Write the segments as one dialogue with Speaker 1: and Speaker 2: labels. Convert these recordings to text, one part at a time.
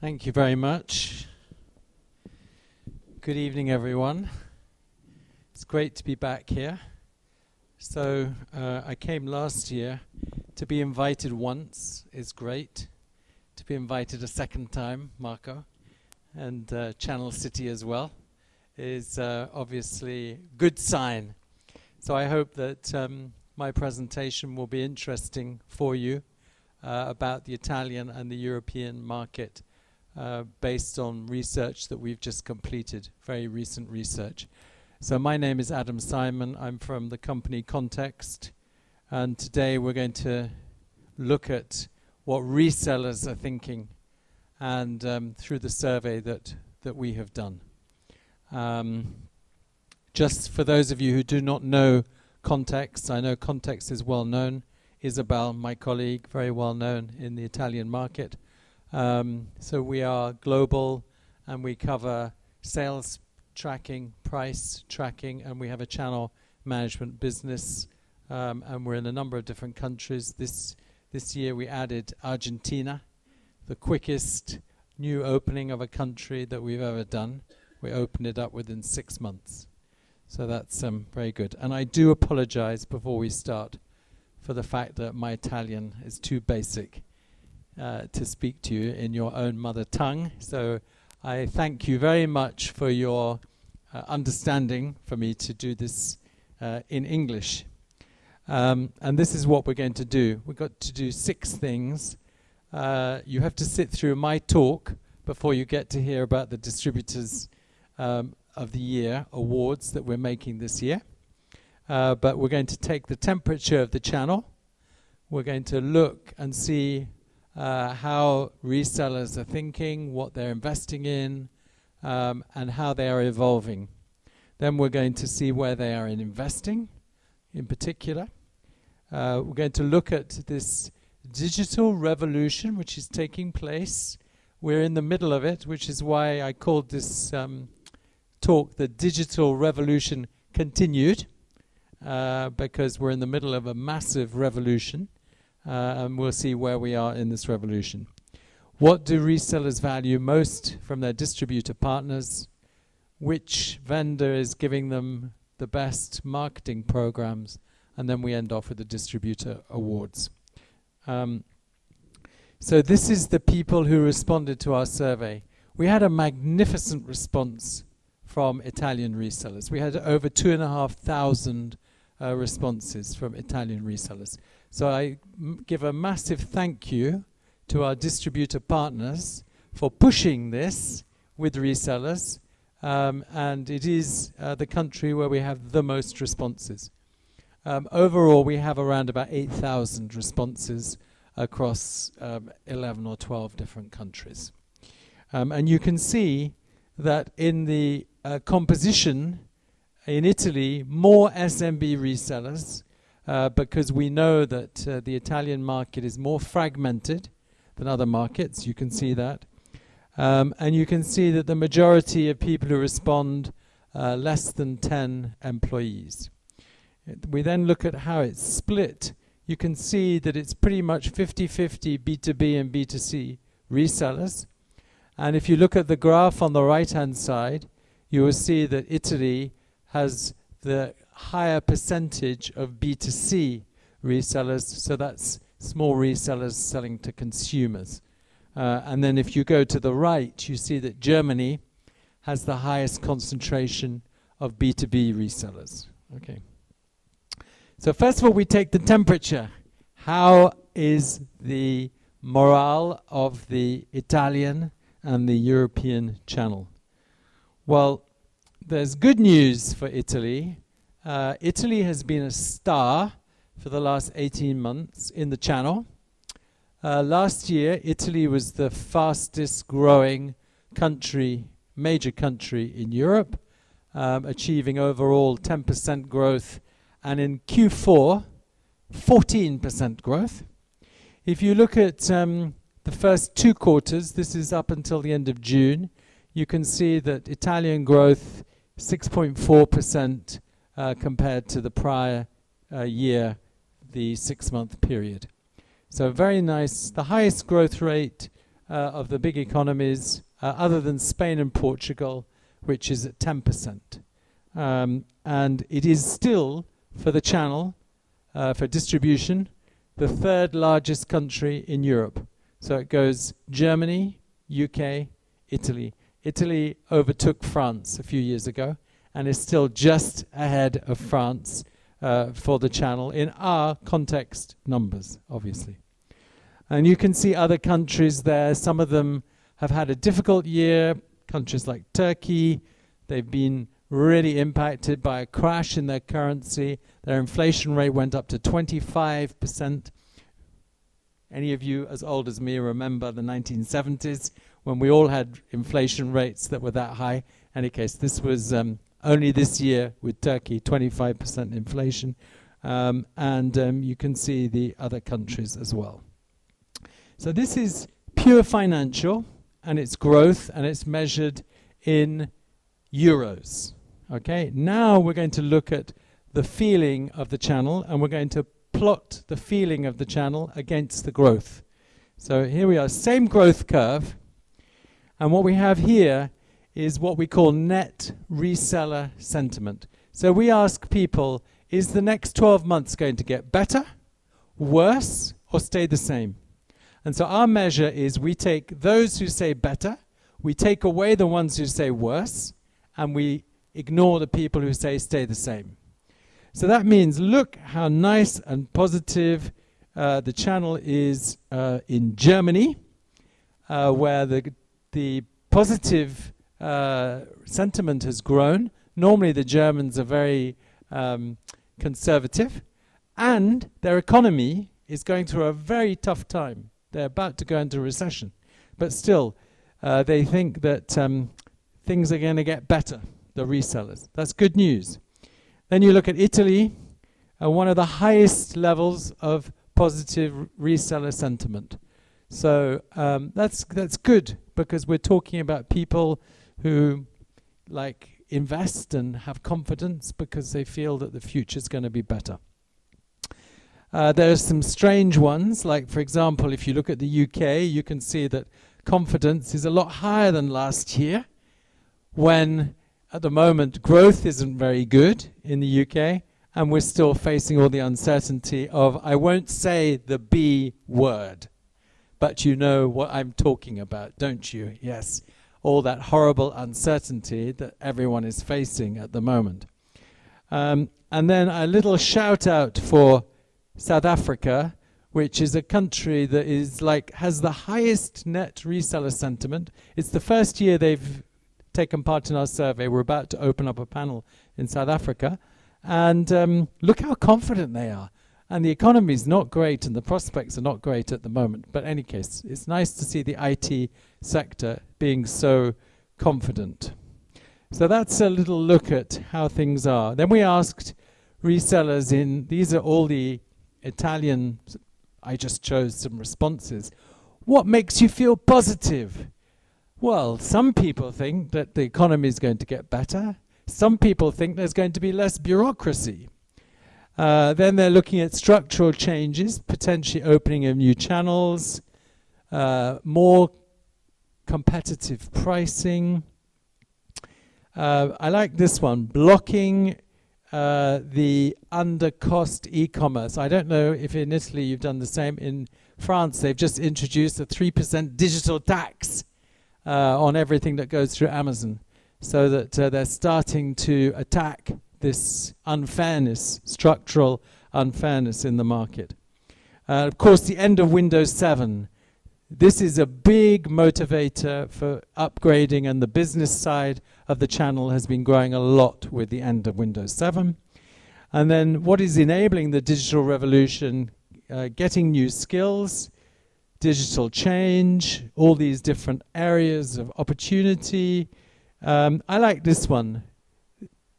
Speaker 1: Thank you very much. Good evening, everyone. It's great to be back here. So I came last year. To be invited once is great. To be invited a second time, Marco, and ChannelCity as well, is obviously a good sign. So I hope that my presentation will be interesting for you about the Italian and the European market. Based on research that we've just completed, very recent research. So my name is Adam Simon. I'm from the company CONTEXT, and today we're going to look at what resellers are thinking, and through the survey that we have done. Just for those of you who do not know CONTEXT, I know CONTEXT is well known. Isabel, my colleague, very well known in the Italian market. So we are global, and we cover sales tracking, price tracking, and we have a channel management business, and we're in a number of different countries. This year we added Argentina, the quickest new opening of a country that we've ever done. We opened it up within 6 months. So that's very good. And I do apologize before we start for the fact that my Italian is too basic to speak to you in your own mother tongue. So I thank you very much for your understanding for me to do this in English. And this is what we're going to do. We've got to do 6 things. You have to sit through my talk before you get to hear about the Distributors of the Year awards that we're making this year. But we're going to take the temperature of the channel. We're going to look and see how resellers are thinking, what they're investing in, and how they are evolving. Then we're going to see where they are in investing, in particular. We're going to look at this digital revolution which is taking place. We're in the middle of it, which is why I called this talk the Digital Revolution Continued, because we're in the middle of a massive revolution. And we'll see where we are in this revolution. What do resellers value most from their distributor partners? Which vendor is giving them the best marketing programs? And then we end off with the distributor awards. So this is the people who responded to our survey. We had a magnificent response from Italian resellers. We had over 2,500 responses from Italian resellers. So I give a massive thank you to our distributor partners for pushing this with resellers, and it is the country where we have the most responses. Overall, we have around about 8,000 responses across 11 or 12 different countries. And you can see that in the composition in Italy, more SMB resellers, because we know that the Italian market is more fragmented than other markets. You can see that. And you can see that the majority of people who respond less than 10 employees. We then look at how it's split. You can see that it's pretty much 50-50 B2B and B2C resellers. And if you look at the graph on the right-hand side, you will see that Italy has the higher percentage of B2C resellers, so that's small resellers selling to consumers. And then if you go to the right, you see that Germany has the highest concentration of B2B resellers. Okay. So first of all, we take the temperature. How is the morale of the Italian and the European channel? Well, there's good news for Italy. Italy has been a star for the last 18 months in the channel. Last year, Italy was the fastest growing country, major country in Europe, achieving overall 10% growth, and in Q4, 14% growth. If you look at the first 2 quarters, this is up until the end of June, you can see that Italian growth 6.4% compared to the prior year, the 6-month period. So very nice. The highest growth rate of the big economies, other than Spain and Portugal, which is at 10%. And it is still, for the channel, for distribution, the third largest country in Europe. So it goes Germany, UK, Italy. Italy overtook France a few years ago and is still just ahead of France for the channel in our context numbers, obviously. And you can see other countries there. Some of them have had a difficult year. Countries like Turkey, they've been really impacted by a crash in their currency. Their inflation rate went up to 25%. Any of you as old as me remember the 1970s when we all had inflation rates that were that high? In any case, this was only this year with Turkey, 25% inflation. And you can see the other countries as well. So this is pure financial, and it's growth, and it's measured in euros. Okay, now we're going to look at the feeling of the channel, and we're going to plot the feeling of the channel against the growth. So here we are, same growth curve, and what we have here is what we call net reseller sentiment. So we ask people, is the next 12 months going to get better, worse, or stay the same? And so our measure is we take those who say better, we take away the ones who say worse, and we ignore the people who say stay the same. So that means look how nice and positive the channel is in Germany, where the positive sentiment has grown. Normally the Germans are very conservative, and their economy is going through a very tough time. They're about to go into recession. But still, they think that things are going to get better, the resellers. That's good news. Then you look at Italy, one of the highest levels of positive reseller sentiment. So that's good, because we're talking about people who invest and have confidence because they feel that the future's going to be better. There are some strange ones, like for example, if you look at the UK, you can see that confidence is a lot higher than last year, when at the moment growth isn't very good in the UK, and we're still facing all the uncertainty of, I won't say the B word, but you know what I'm talking about, don't you? Yes, all that horrible uncertainty that everyone is facing at the moment. And then a little shout out for South Africa, which is a country that is has the highest net reseller sentiment. It's the first year they've taken part in our survey. We're about to open up a panel in South Africa, and look how confident they are. And the economy is not great, and the prospects are not great at the moment. But in any case, it's nice to see the IT sector being so confident. So that's a little look at how things are. Then we asked resellers these are all the Italian, I just chose some responses. What makes you feel positive? Well, some people think that the economy is going to get better. Some people think there's going to be less bureaucracy. Then they're looking at structural changes, potentially opening of new channels, more competitive pricing. I like this one, blocking the under-cost e-commerce. I don't know if in Italy you've done the same. In France, they've just introduced a 3% digital tax on everything that goes through Amazon, so that they're starting to attack this unfairness, structural unfairness in the market. Of course, the end of Windows 7. This is a big motivator for upgrading, and the business side of the channel has been growing a lot with the end of Windows 7. And then what is enabling the digital revolution? Getting new skills, digital change, all these different areas of opportunity. I like this one.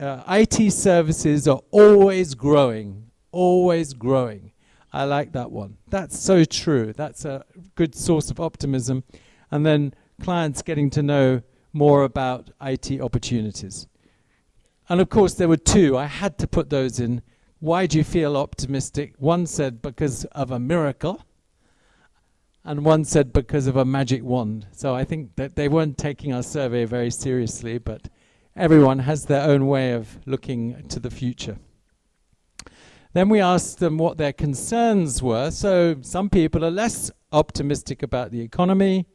Speaker 1: IT services are always growing, always growing. I like that one. That's so true. That's a good source of optimism. And then clients getting to know more about IT opportunities. And of course there were two. I had to put those in. Why do you feel optimistic? One said because of a miracle. and one said because of a magic wand. So I think that they weren't taking our survey very seriously, but everyone has their own way of looking to the future. Then we asked them what their concerns were. So some people are less optimistic about the economy,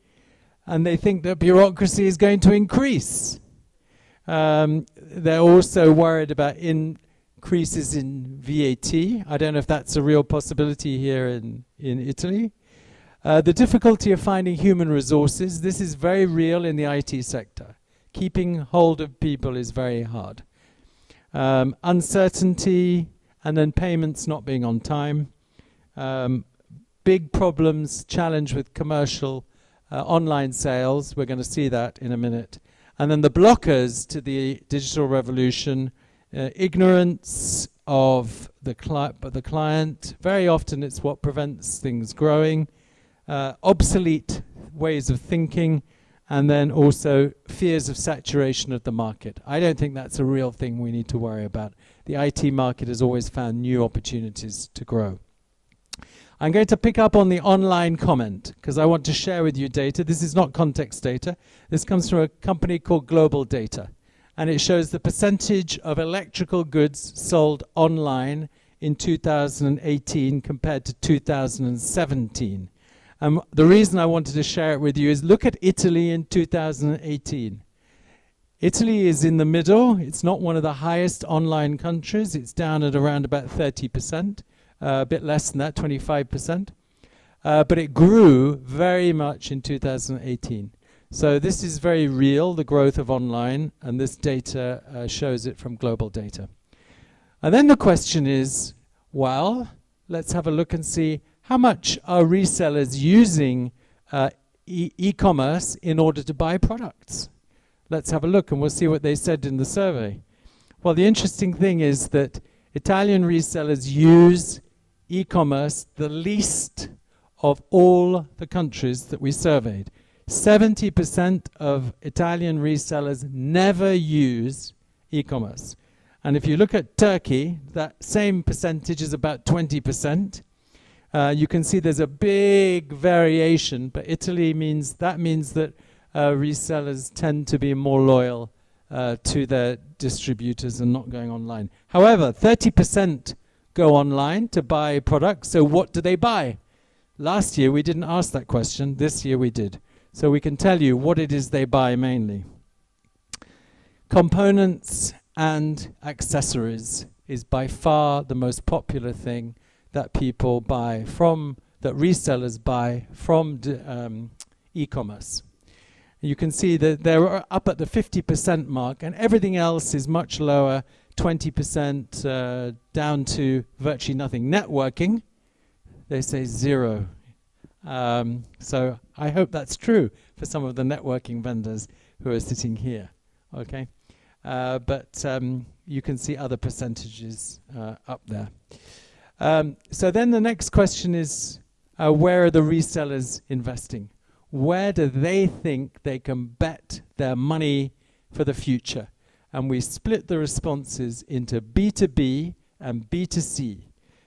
Speaker 1: and they think that bureaucracy is going to increase. They're also worried about increases in VAT. I don't know if that's a real possibility here in Italy. The difficulty of finding human resources, this is very real in the IT sector. Keeping hold of people is very hard. Uncertainty, and then payments not being on time. Big problems, challenge with commercial online sales. We're going to see that in a minute. And then the blockers to the digital revolution, ignorance of the client. Very often it's what prevents things growing. Obsolete ways of thinking, and then also fears of saturation of the market. I don't think that's a real thing we need to worry about. The IT market has always found new opportunities to grow. I'm going to pick up on the online comment because I want to share with you data. This is not context data. This comes from a company called Global Data, and it shows the percentage of electrical goods sold online in 2018 compared to 2017. The reason I wanted to share it with you is look at Italy in 2018. Italy is in the middle. It's not one of the highest online countries. It's down at around about 30%, a bit less than that, 25%. But it grew very much in 2018. So this is very real, the growth of online, and this data shows it from Global Data. And then the question is, well, let's have a look and see how much are resellers using e-commerce in order to buy products? Let's have a look and we'll see what they said in the survey. Well, the interesting thing is that Italian resellers use e-commerce the least of all the countries that we surveyed. 70% of Italian resellers never use e-commerce. And if you look at Turkey, that same percentage is about 20%. You can see there's a big variation, but Italy means that resellers tend to be more loyal to their distributors and not going online. However, 30% go online to buy products. So what do they buy? Last year we didn't ask that question. This year we did. So we can tell you what it is they buy mainly. Components and accessories is by far the most popular thing that people buy from, that resellers buy from e-commerce. You can see that they're up at the 50% mark, and everything else is much lower, 20% down to virtually nothing. Networking, they say 0. So I hope that's true for some of the networking vendors who are sitting here. Okay, but you can see other percentages up there. So then the next question is, where are the resellers investing? Where do they think they can bet their money for the future? And we split the responses into B2B and B2C.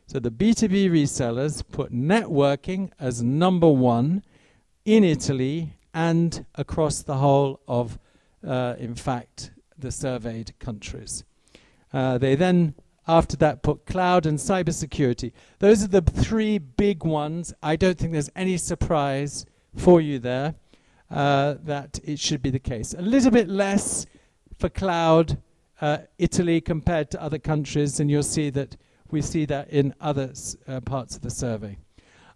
Speaker 1: So the B2B resellers put networking as #1 in Italy and across the whole of, in fact, the surveyed countries. They then, after that, put cloud and cybersecurity. Those are the 3 big ones. I don't think there's any surprise for you there that it should be the case. A little bit less for cloud, Italy compared to other countries, and you'll see that we see that in other parts of the survey.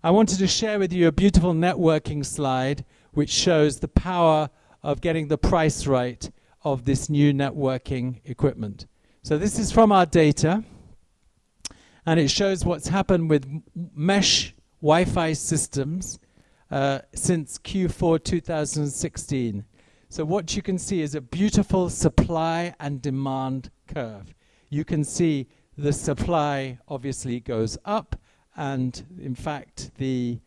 Speaker 1: I wanted to share with you a beautiful networking slide which shows the power of getting the price right of this new networking equipment. So this is from our data, and it shows what's happened with mesh Wi-Fi systems since Q4 2016. So what you can see is a beautiful supply and demand curve. You can see the supply obviously goes up, and in fact the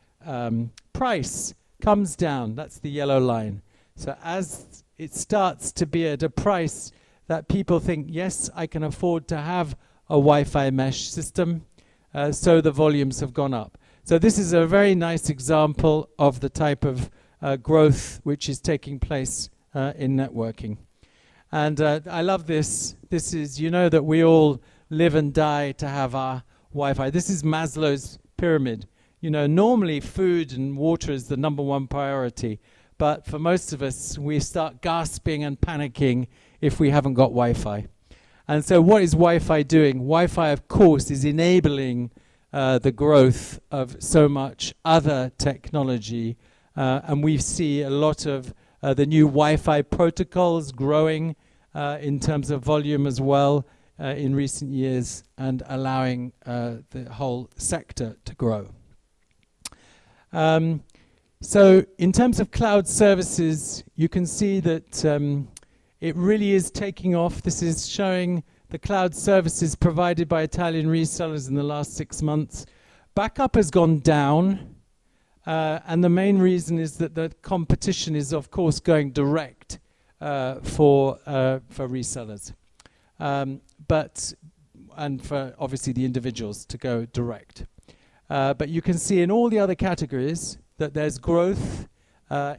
Speaker 1: price comes down. That's the yellow line. So as it starts to be at a price that people think, yes, I can afford to have a Wi-Fi mesh system, so the volumes have gone up. So this is a very nice example of the type of growth which is taking place in networking. And I love this. This is, you know that we all live and die to have our Wi-Fi. This is Maslow's pyramid. You know, normally food and water is the #1 priority. But for most of us, we start gasping and panicking if we haven't got Wi-Fi. And so what is Wi-Fi doing? Wi-Fi, of course, is enabling the growth of so much other technology. And we see a lot of the new Wi-Fi protocols growing in terms of volume as well in recent years, and allowing the whole sector to grow. So in terms of cloud services, you can see that it really is taking off. This is showing the cloud services provided by Italian resellers in the last 6 months. Backup has gone down, and the main reason is that the competition is, of course, going direct for resellers, and for obviously the individuals to go direct. But you can see in all the other categories that there's growth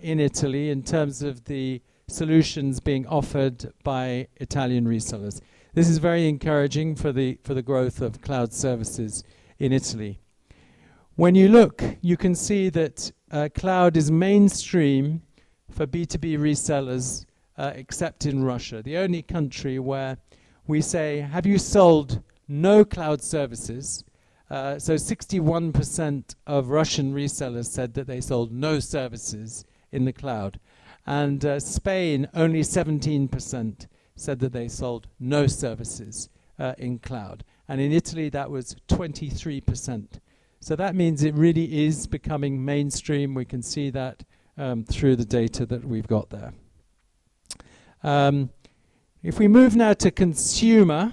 Speaker 1: in Italy in terms of the solutions being offered by Italian resellers. This is very encouraging for the growth of cloud services in Italy. When you look, you can see that cloud is mainstream for B2B resellers, except in Russia, the only country where we say, have you sold no cloud services? So 61% of Russian resellers said that they sold no services in the cloud. And Spain, only 17% said that they sold no services in cloud. And in Italy, that was 23%. So that means it really is becoming mainstream. We can see that through the data that we've got there. If we move now to consumer,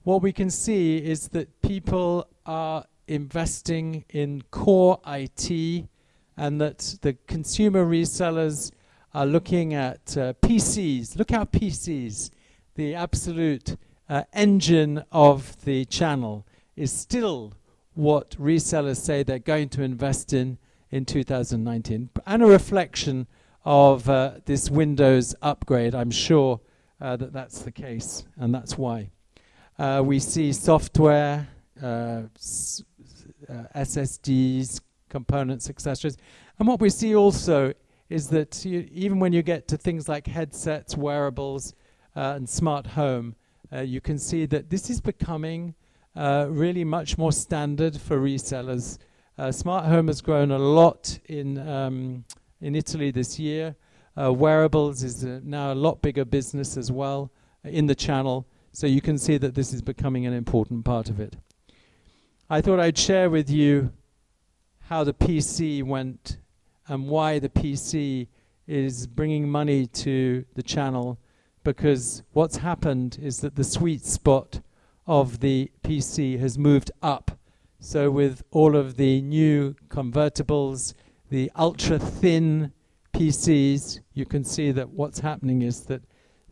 Speaker 1: what we can see is that people are investing in core IT, and that the consumer resellers are looking at PCs. Look how PCs, the absolute engine of the channel, is still what resellers say they're going to invest in 2019, and a reflection of this Windows upgrade. I'm sure that that's the case, and that's why. We see software, SSDs, components, accessories. And what we see also is that even when you get to things like headsets, wearables, and smart home, you can see that this is becoming really much more standard for resellers. Smart home has grown a lot in Italy this year. Wearables is now a lot bigger business as well in the channel. So you can see that this is becoming an important part of it. I thought I'd share with you how the PC went and why the PC is bringing money to the channel, because what's happened is that the sweet spot of the PC has moved up. So with all of the new convertibles, the ultra-thin PCs, you can see that what's happening is that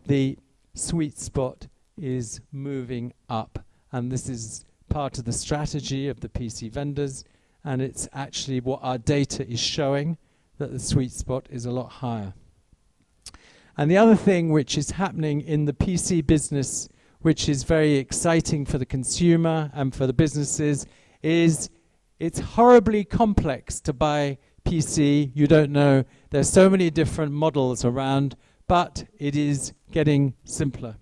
Speaker 1: the sweet spot is moving up. And this is part of the strategy of the PC vendors, and it's actually what our data is showing, that the sweet spot is a lot higher. And the other thing which is happening in the PC business, which is very exciting for the consumer and for the businesses, is it's horribly complex to buy PC. You don't know, there's so many different models around, but it is getting simpler.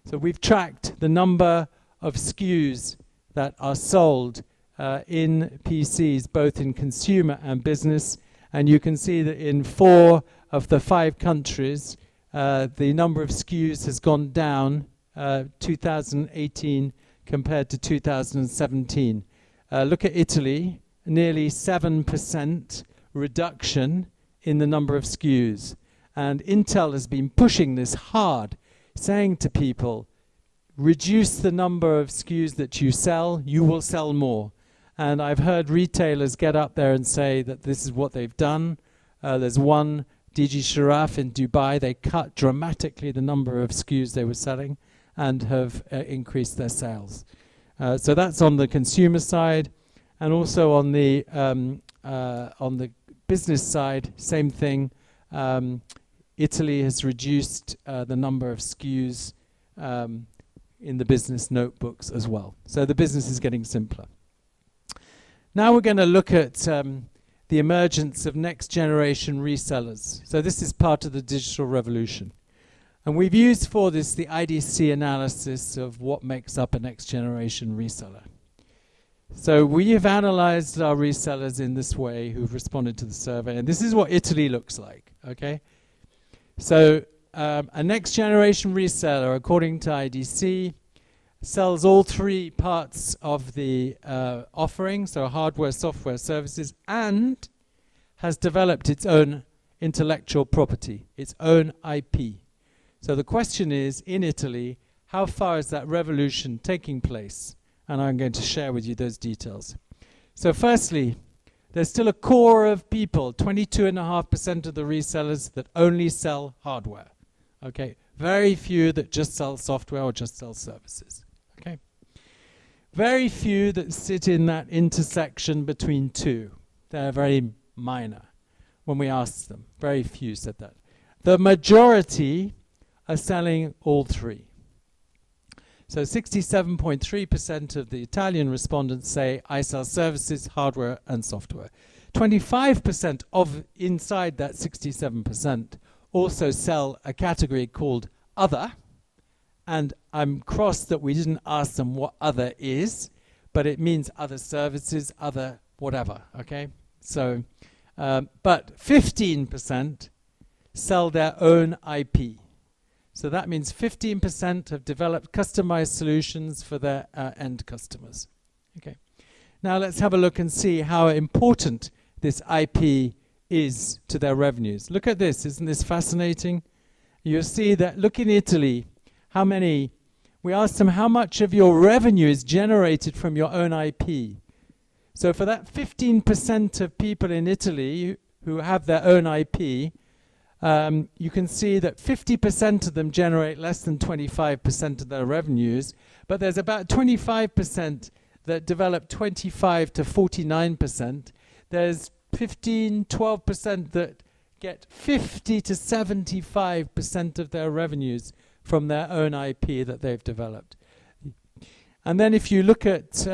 Speaker 1: So we've tracked the number of SKUs that are sold in PCs, both in consumer and business, and you can see that in 4 of the 5 countries, the number of SKUs has gone down 2018 compared to 2017. Look at Italy, nearly 7% reduction in the number of SKUs. And Intel has been pushing this hard, saying to people, reduce the number of SKUs that you sell, you will sell more. And I've heard retailers get up there and say that this is what they've done. There's one, DG Sharaf in Dubai, they cut dramatically the number of SKUs they were selling and have increased their sales. So that's on the consumer side. And also on the business side, same thing. Italy has reduced the number of SKUs in the business notebooks as well. So the business is getting simpler. Now we're going to look at the emergence of next generation resellers. So this is part of the digital revolution. And we've used for this the IDC analysis of what makes up a next generation reseller. So we have analyzed our resellers in this way who've responded to the survey, and this is what Italy looks like, okay? So a next generation reseller, according to IDC, sells all three parts of the offering, so hardware, software, services, and has developed its own intellectual property, its own IP. So the question is, in Italy, how far is that revolution taking place? And I'm going to share with you those details. So firstly, there's still a core of people, 22.5% of the resellers, that only sell hardware. Okay, very few that just sell software or just sell services. Okay, very few that sit in that intersection between two. They're very minor when we asked them. Very few said that. The majority are selling all three. So 67.3% of the Italian respondents say, I sell services, hardware, and software. 25% of inside that 67% also sell a category called other. And I'm cross that we didn't ask them what other is, but it means other services, other whatever, okay? So, but 15% sell their own IP. So that means 15% have developed customized solutions for their end customers. Okay. Now let's have a look and see how important this IP is to their revenues. Look at this, isn't this fascinating? You'll see that, look in Italy, we asked them how much of your revenue is generated from your own IP. So for that 15% of people in Italy who have their own IP, you can see that 50% of them generate less than 25% of their revenues, but there's about 25% that develop 25 to 49%. There's 12% that get 50 to 75% of their revenues from their own IP that they've developed. And then if you look at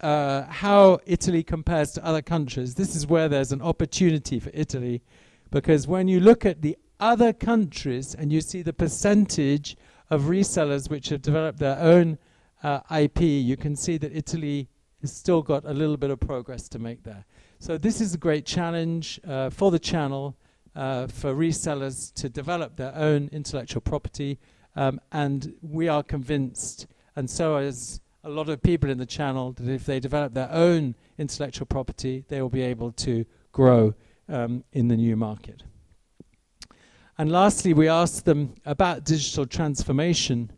Speaker 1: how Italy compares to other countries, this is where there's an opportunity for Italy, because when you look at the other countries and you see the percentage of resellers which have developed their own IP, you can see that Italy has still got a little bit of progress to make there. So this is a great challenge for the channel, for resellers to develop their own intellectual property, and we are convinced, and so is a lot of people in the channel, that if they develop their own intellectual property, they will be able to grow in the new market. And lastly, we asked them about digital transformation,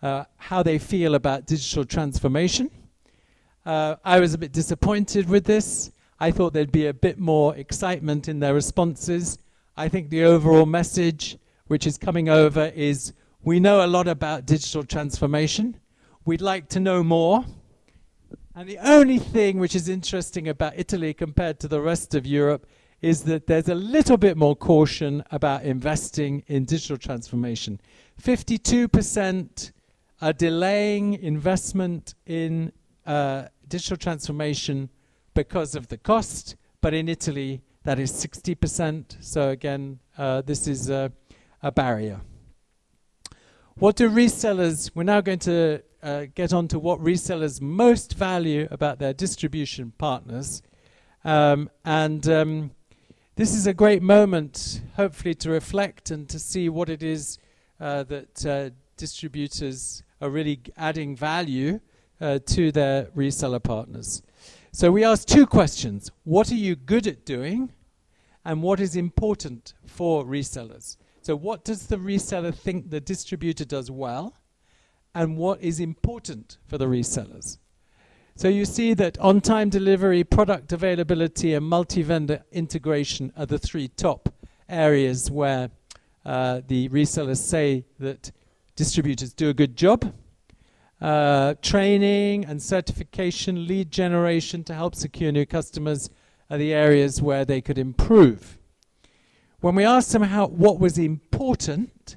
Speaker 1: how they feel about digital transformation. I was a bit disappointed with this. I thought there'd be a bit more excitement in their responses. I think the overall message which is coming over is, we know a lot about digital transformation. We'd like to know more. And the only thing which is interesting about Italy compared to the rest of Europe is that there's a little bit more caution about investing in digital transformation. 52% are delaying investment in digital transformation because of the cost, but in Italy that is 60%. So again, this is a barrier. What do resellers, we're now going to get on to what resellers most value about their distribution partners. This is a great moment, hopefully, to reflect and to see what it is that distributors are really adding value to their reseller partners. So we asked two questions. What are you good at doing? And what is important for resellers? So what does the reseller think the distributor does well? And what is important for the resellers? So you see that on-time delivery, product availability, and multi-vendor integration are the three top areas where the resellers say that distributors do a good job. Training and certification, lead generation to help secure new customers are the areas where they could improve. When we asked them what was important,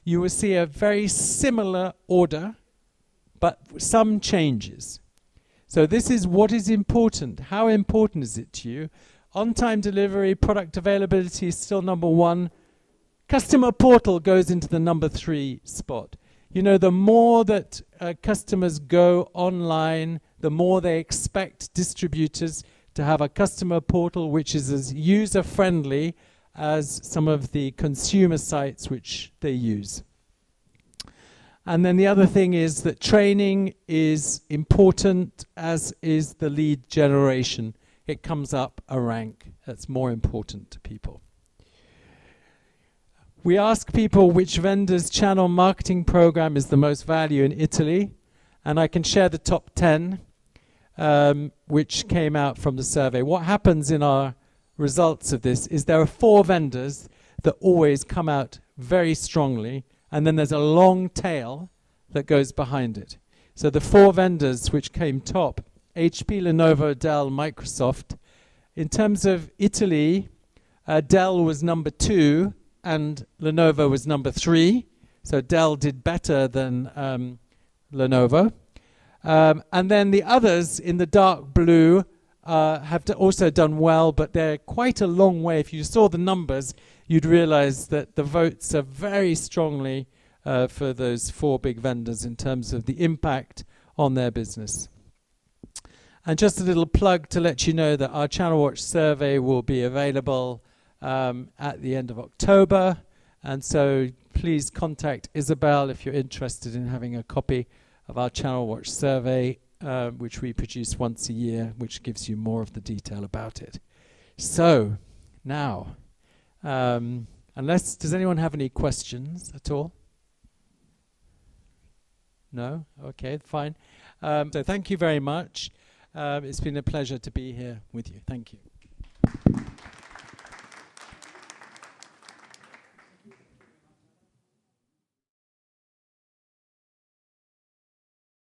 Speaker 1: you will see a very similar order, but some changes. So this is what is important. How important is it to you? On-time delivery, product availability is still number 1. Customer portal goes into the number 3 spot. You know, the more that customers go online, the more they expect distributors to have a customer portal which is as user-friendly as some of the consumer sites which they use. And then the other thing is that training is important, as is the lead generation. It comes up a rank. That's more important to people. We ask people which vendor's channel marketing program is the most value in Italy, and I can share the top 10 which came out from the survey. What happens in our results of this is there are 4 vendors that always come out very strongly, and then there's a long tail that goes behind it. So the 4 vendors which came top, HP, Lenovo, Dell, Microsoft. In terms of Italy, Dell was number 2, and Lenovo was number 3. So Dell did better than Lenovo. And then the others in the dark blue have also done well, but they're quite a long way. If you saw the numbers, you'd realize that the votes are very strongly for those 4 big vendors in terms of the impact on their business. And just a little plug to let you know that our ChannelWatch survey will be available at the end of October, and so please contact Isabel if you're interested in having a copy of our ChannelWatch survey, which we produce once a year, which gives you more of the detail about it. So now, does anyone have any questions at all? No? Okay, fine. So thank you very much. It's been a pleasure to be here with you. Thank you.